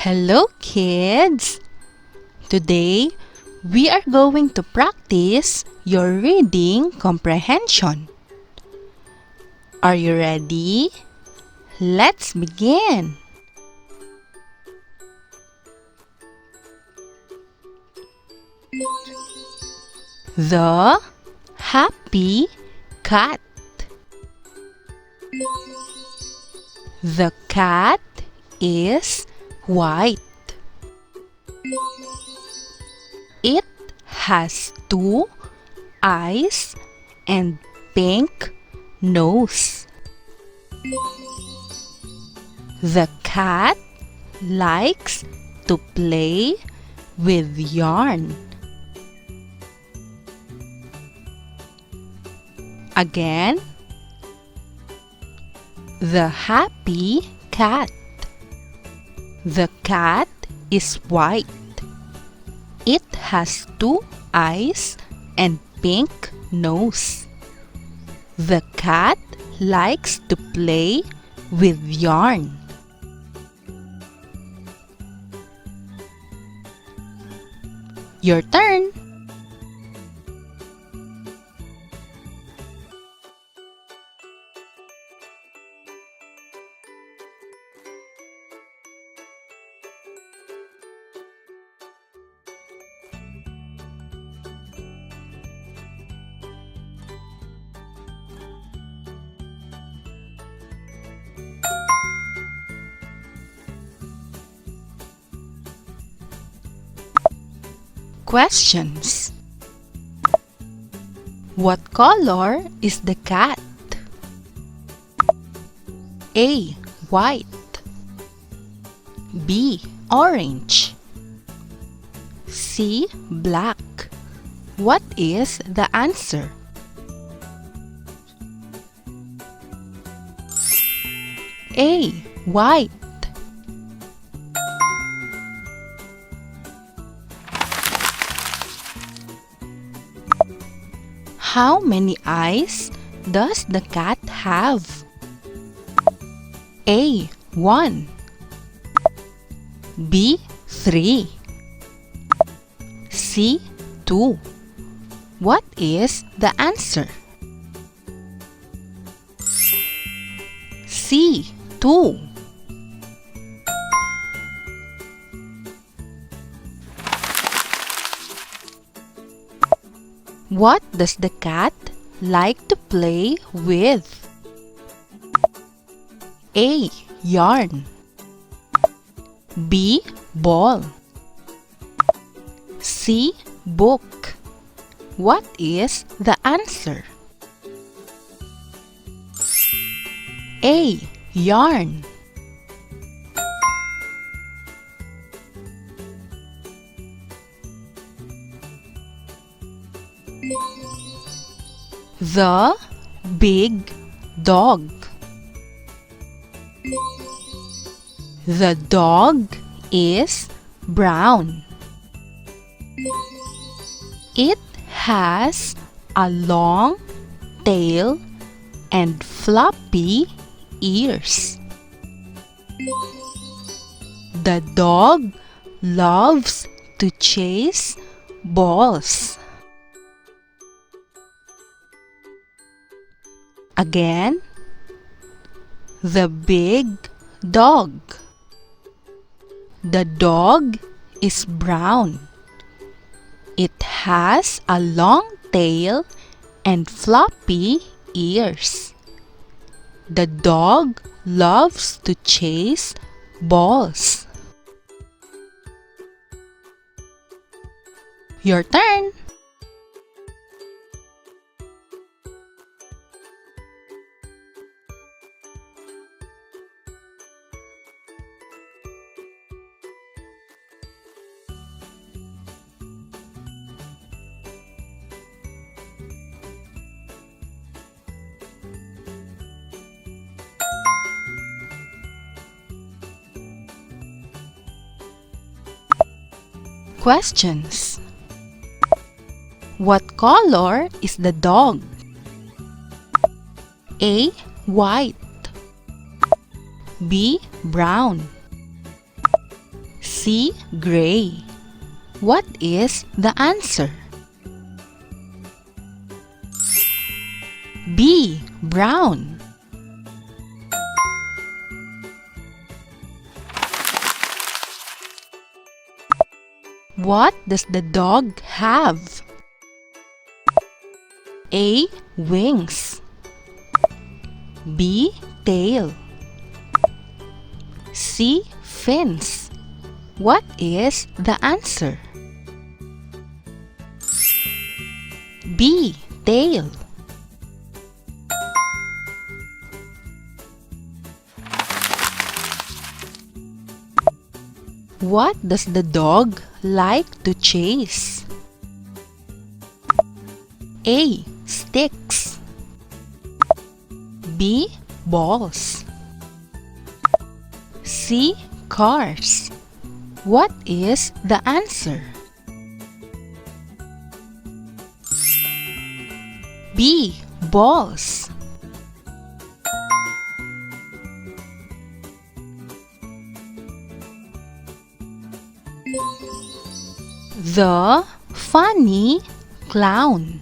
Hello, kids! Today, we are going to practice your reading comprehension. Are you ready? Let's begin! The Happy Cat. The cat is white. It has two eyes and pink nose. The cat likes to play with yarn. Again, the happy cat. The cat is white. It has two eyes and pink nose. The cat likes to play with yarn. Your turn. Questions. What color is the cat? A. White. B. Orange. C. Black. What is the answer? A. White. How many eyes does the cat have? A. 1. B. 3. C. 2. What is the answer? C. 2. What does the cat like to play with? A. Yarn. B. Ball. C. Book. What is the answer? A. Yarn. The big dog. The dog is brown. It has a long tail and floppy ears. The dog loves to chase balls. Again, the big dog. The dog is brown. It has a long tail and floppy ears. The dog loves to chase balls. Your turn. Questions. What color is the dog? A. White. B. Brown. C. Gray. What is the answer? B. Brown. What does the dog have? A. Wings. B. Tail. C. Fins. What is the answer? B. Tail. What does the dog like to chase? A. Sticks. B. Balls. C. Cars. What is the answer? B. Balls. The funny clown.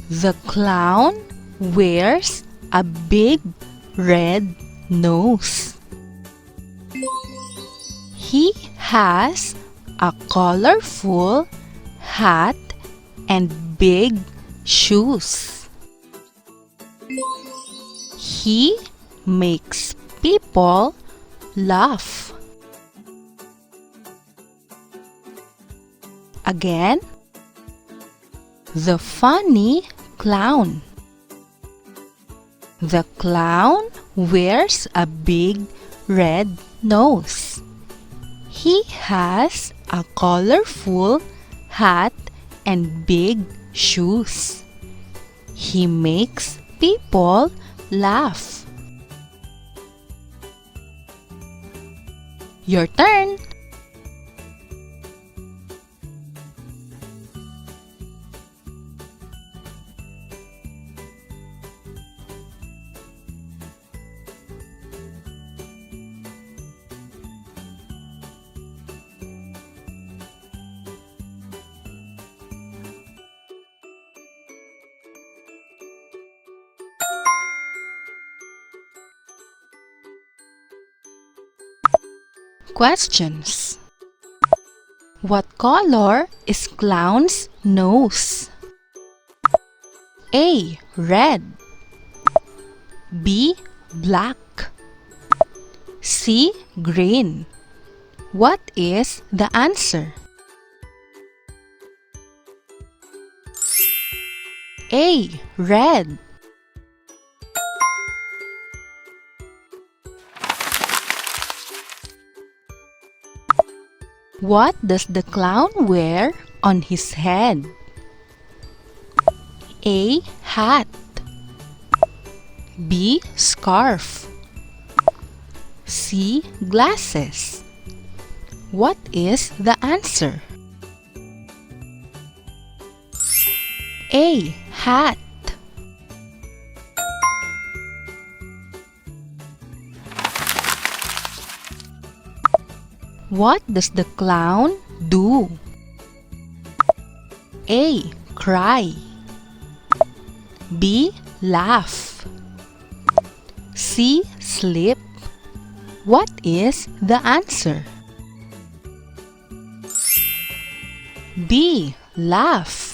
The clown wears a big red nose. He has a colorful hat and big shoes. He makes people laugh. Again, the funny clown. The clown wears a big red nose. He has a colorful hat and big shoes. He makes people laugh. Your turn. Questions. What color is clown's nose? A. Red. B. Black. C. Green. What is the answer? A. Red. What does the clown wear on his head? A. Hat. B. Scarf. C. Glasses. What is the answer? A. Hat. What does the clown do? A. Cry. B. Laugh. C. Sleep. What is the answer? B. Laugh.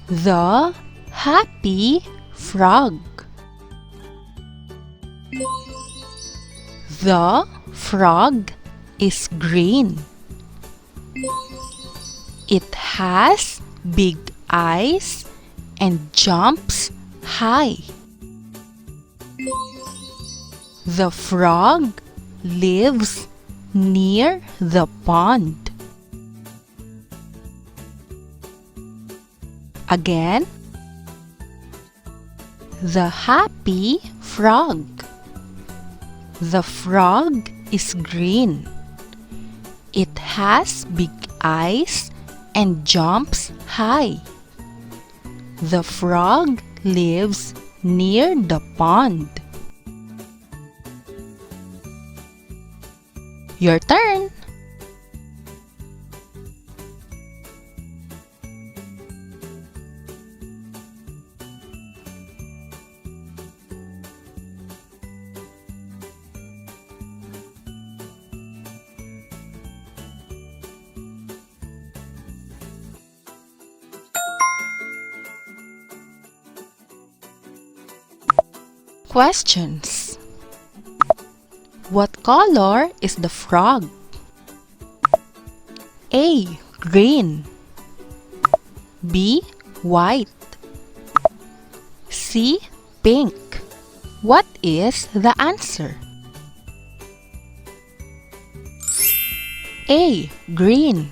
The happy frog. The frog is green. It has big eyes and jumps high. The frog lives near the pond. Again, the happy frog. The frog is green. It has big eyes and jumps high. The frog lives near the pond. Your turn. Questions. What color is the frog? A. Green. B. White. C. Pink. What is the answer? A. Green.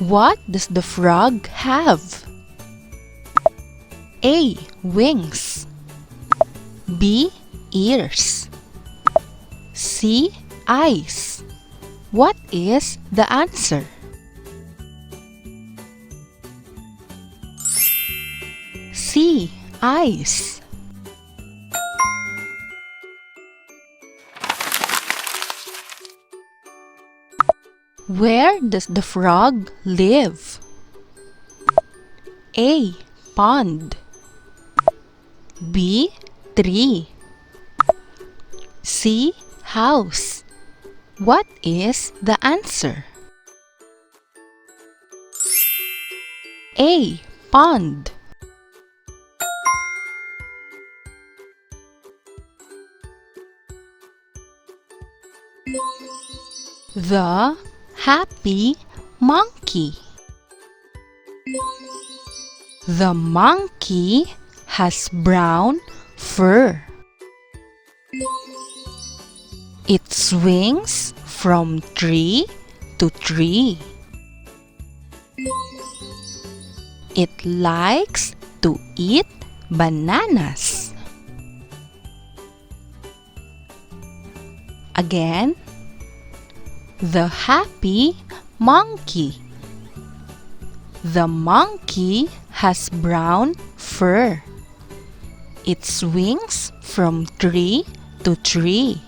What does the frog have? A. Wings. B. Ears. C. Eyes. What is the answer? C. Eyes. Where does the frog live? A. Pond. B. Tree. C. House. What is the answer? A. Pond. The happy monkey. The monkey has brown fur. It swings from tree to tree. It likes to eat bananas. Again, the happy monkey. The monkey has brown fur. It swings from tree to tree.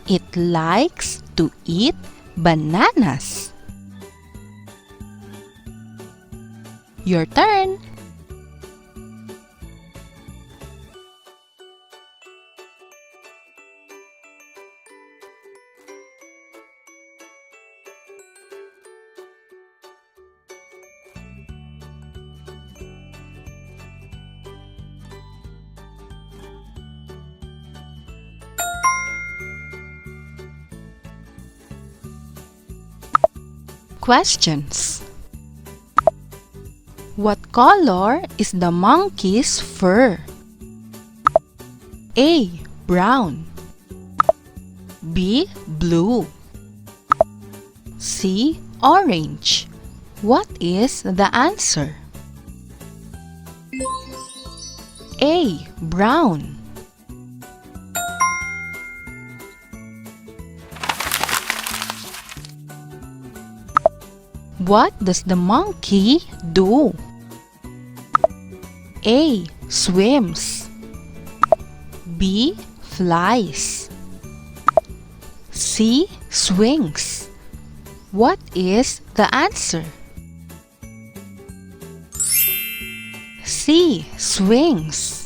It likes to eat bananas. Your turn. Questions. What color is the monkey's fur? A. Brown. B. Blue. C. Orange. What is the answer? A. Brown. What does the monkey do? A. Swims. B. Flies. C. Swings. What is the answer? C. Swings.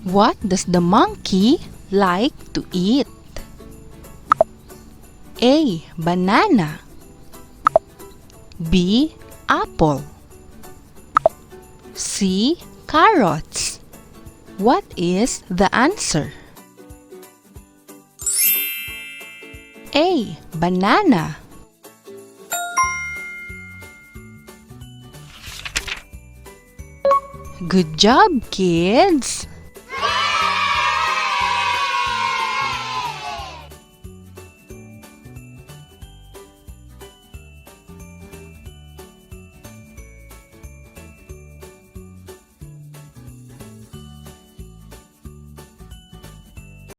What does the monkey like to eat? A. Banana. B. Apple. C. Carrots. What is the answer? A. Banana. Good job, kids!